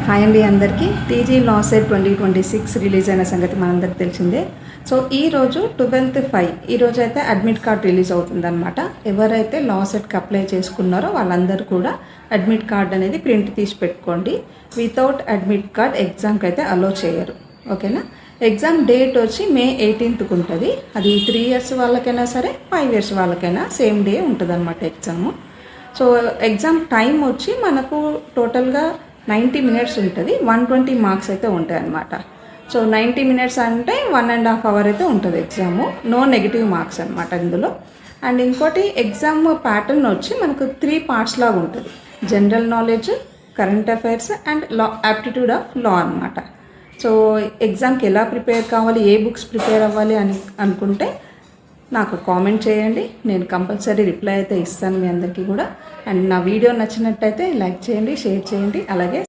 Hi అండి అందరికీ. TG law set 2026 release అయిన సంగతి మనందరికి తెలిసిందే. సో ఈరోజు 12/5 ఈరోజు అయితే అడ్మిట్ కార్డ్ రిలీజ్ అవుతుందన్నమాట. ఎవరైతే లా సెట్కి అప్లై చేసుకున్నారో వాళ్ళందరూ కూడా అడ్మిట్ కార్డ్ అనేది ప్రింట్ తీసి పెట్టుకోండి. వితౌట్ అడ్మిట్ కార్డ్ ఎగ్జామ్కి అయితే అలో చేయరు, ఓకేనా. ఎగ్జామ్ డేట్ వచ్చి May 18th ఉంటుంది. అది 3 years వాళ్ళకైనా సరే 5 years వాళ్ళకైనా సేమ్ డే ఉంటుంది అనమాట ఎగ్జాము. సో ఎగ్జామ్ టైం వచ్చి మనకు టోటల్గా 90 minutes ఉంటుంది. 120 marks అయితే ఉంటాయి అన్నమాట. సో 90 minutes అంటే 1.5 hour అయితే ఉంటుంది ఎగ్జాము. నో నెగిటివ్ మార్క్స్ అనమాట ఇందులో. అండ్ ఇంకోటి ఎగ్జామ్ ప్యాటర్న్ వచ్చి మనకు 3 parts లాగా ఉంటుంది. General knowledge, current affairs and law aptitude of law అనమాట. సో ఎగ్జామ్కి ఎలా ప్రిపేర్ కావాలి, ఏ బుక్స్ ప్రిపేర్ అవ్వాలి అని అనుకుంటే నాకు కామెంట్ చేయండి. నేను కంపల్సరీ రిప్లై అయితే ఇస్తాను మీ అందరికీ కూడా. అండ్ నా వీడియో నచ్చినట్టయితే లైక్ చేయండి, షేర్ చేయండి. అలాగే